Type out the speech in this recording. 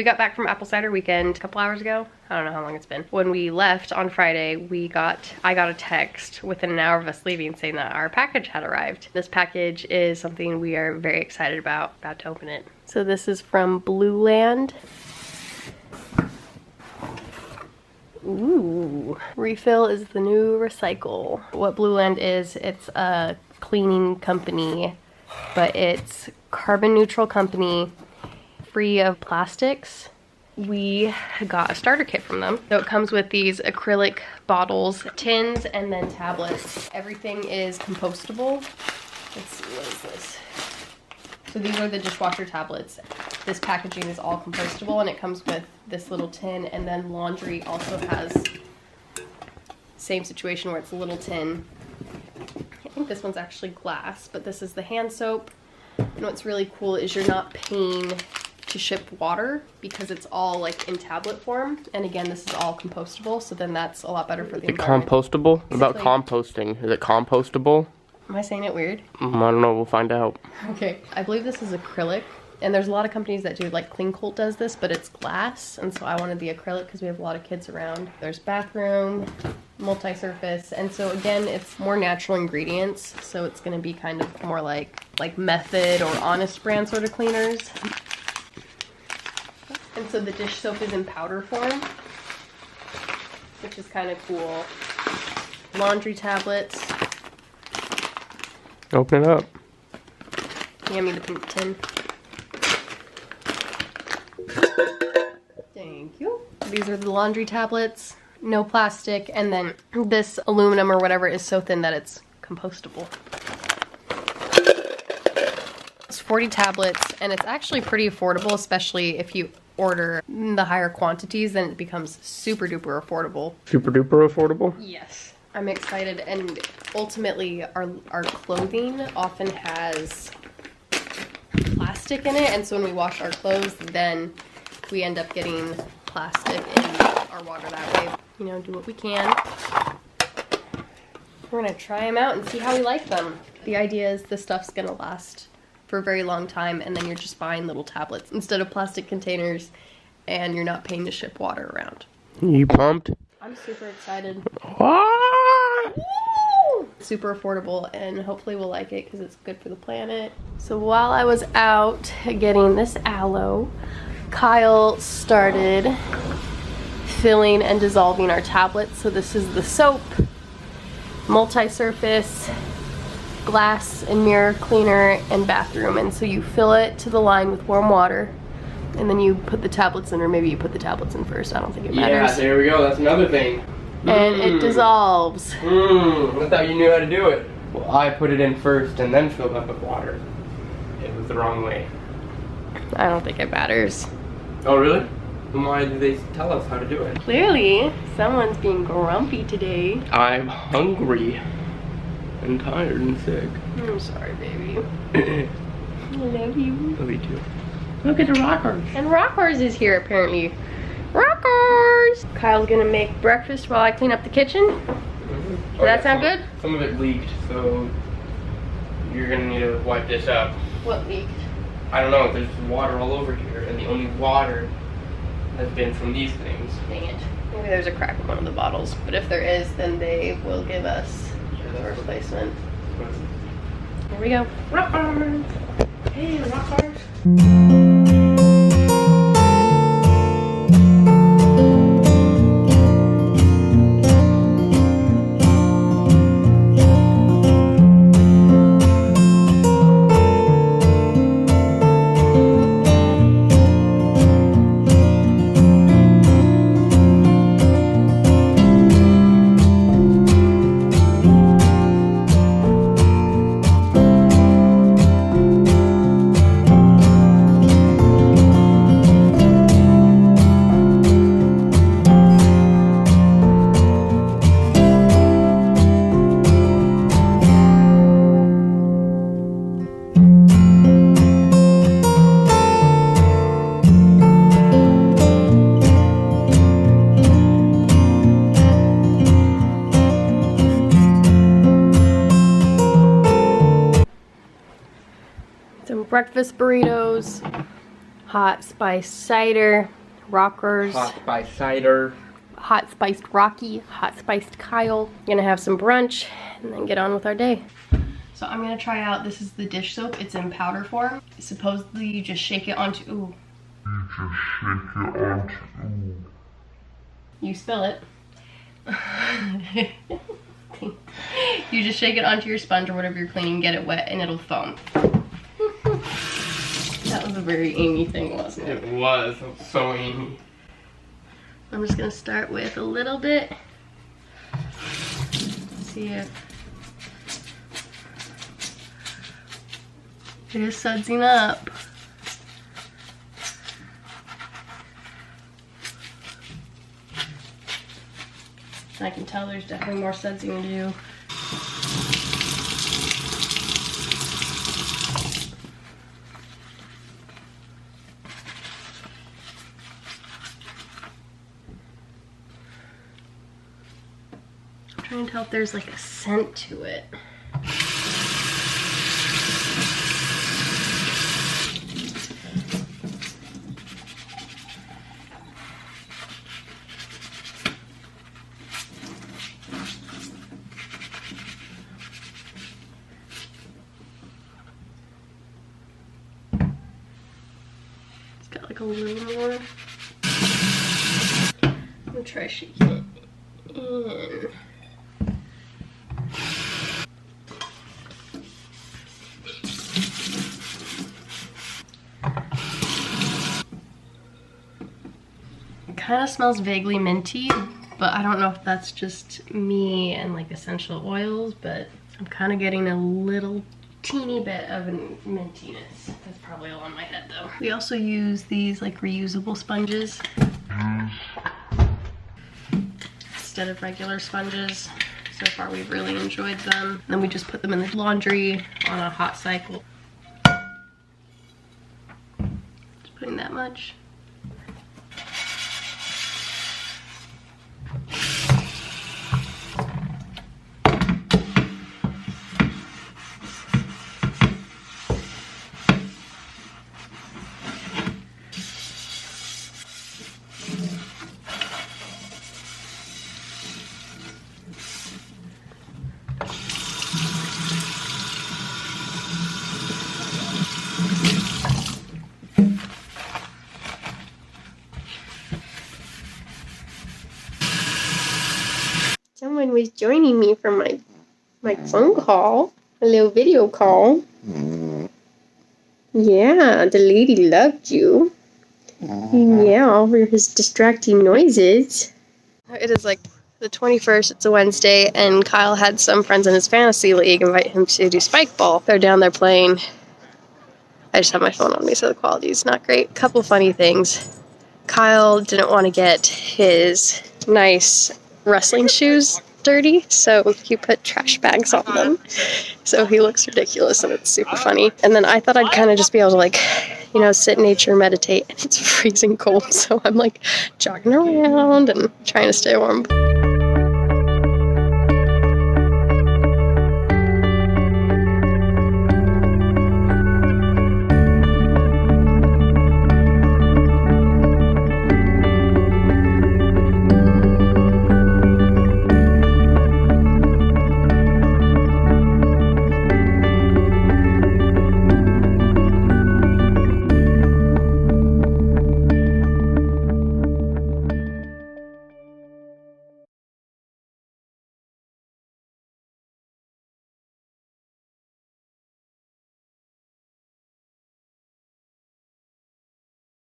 We got back from apple cider weekend a couple hours ago. I don't know how long it's been. When we left on Friday, I got a text within an hour of us leaving saying that our package had arrived. This package is something we are very excited about to open it. So this is from Blueland. Ooh. Refill is the new recycle. What Blueland is, it's a cleaning company, but it's carbon neutral company, free of plastics. We got a starter kit from them. So it comes with these acrylic bottles, tins, and then tablets. Everything is compostable. Let's see, what is this? So these are the dishwasher tablets. This packaging is all compostable, and it comes with this little tin, and then laundry also has same situation where it's a little tin. I think this one's actually glass, but this is the hand soap. And what's really cool is you're not paying to ship water because it's all like in tablet form. And again, this is all compostable, so then that's a lot better for the environment. Compostable? What about composting? Is it compostable? Am I saying it weird? I don't know, we'll find out. Okay, I believe this is acrylic. And there's a lot of companies that do, like Clean Colt does this, but it's glass. And so I wanted the acrylic because we have a lot of kids around. There's bathroom, multi-surface. And so again, it's more natural ingredients. So it's gonna be kind of more like Method or Honest brand sort of cleaners. And so the dish soap is in powder form, which is kind of cool. Laundry tablets. Open it up. Hand me the pink tin. Thank you. These are the laundry tablets, no plastic, and then this aluminum or whatever is so thin that it's compostable. It's 40 tablets, and it's actually pretty affordable, especially if you order the higher quantities, then it becomes super duper affordable. Super duper affordable? Yes. I'm excited, and ultimately our clothing often has plastic in it, and so when we wash our clothes, then we end up getting plastic in our water that way. You know, do what we can. We're gonna try them out and see how we like them. The idea is this stuff's gonna last for a very long time, and then you're just buying little tablets instead of plastic containers, and you're not paying to ship water around. You pumped? I'm super excited. What? Woo! Super affordable, and hopefully we'll like it because it's good for the planet. So while I was out getting this aloe, Kyle started filling and dissolving our tablets. So this is the soap, multi-surface, glass and mirror cleaner, and bathroom. And so you fill it to the line with warm water, and then you put the tablets in, or maybe you put the tablets in first. I don't think it matters. Yeah, there we go. That's another thing. And it dissolves. I thought you knew how to do it. Well, I put it in first and then filled up with water. It was the wrong way. I don't think it matters. Oh, really? Then why do they tell us how to do it? Clearly, someone's being grumpy today. I'm hungry and tired and sick. I'm sorry, baby. I love you. Love you too. Look at the rockers. And Rockers is here, apparently. Rockers! Kyle's gonna make breakfast while I clean up the kitchen. Does that sound good? Some of it leaked, so you're gonna need to wipe this up. What leaked? I don't know, there's water all over here, and the only water has been from these things. Dang it. Maybe there's a crack in one of the bottles, but if there is, then they will give us the replacement. Here we go. Rockers! Hey, Rockers! Breakfast burritos, hot spice cider, rockers, Hot spice cider, hot spiced Rocky, hot spiced Kyle. Gonna have some brunch and then get on with our day. So I'm gonna try out, this is the dish soap. It's in powder form. Supposedly you just shake it onto, ooh. You spill it. You just shake it onto your sponge or whatever you're cleaning, get it wet, and it'll foam. That was a very Amy thing, wasn't it? It was so Amy. I'm just gonna start with a little bit. See if it is sudsing up. I can tell there's definitely more sudsing to do. I'm trying to tell if there's like a scent to it. Got like a little more. I'm gonna try shaking it in. It kind of smells vaguely minty, but I don't know if that's just me and like essential oils, but I'm kind of getting a little teeny bit of a mintiness. That's probably all in my head though. We also use these like reusable sponges instead of regular sponges. So far we've really enjoyed them. And then we just put them in the laundry on a hot cycle. Just putting that much. Someone was joining me for my phone call, a little video call. Yeah, the lady loved you. Yeah, all for his distracting noises. It is like the 21st, it's a Wednesday, and Kyle had some friends in his fantasy league invite him to do spike ball. They're down there playing. I just have my phone on me, so the quality is not great. Couple funny things. Kyle didn't want to get his nice wrestling shoes dirty, so he put trash bags on them. So he looks ridiculous and it's super funny. And then I thought I'd kind of just be able to like, you know, sit in nature, meditate, and it's freezing cold, so I'm like jogging around and trying to stay warm.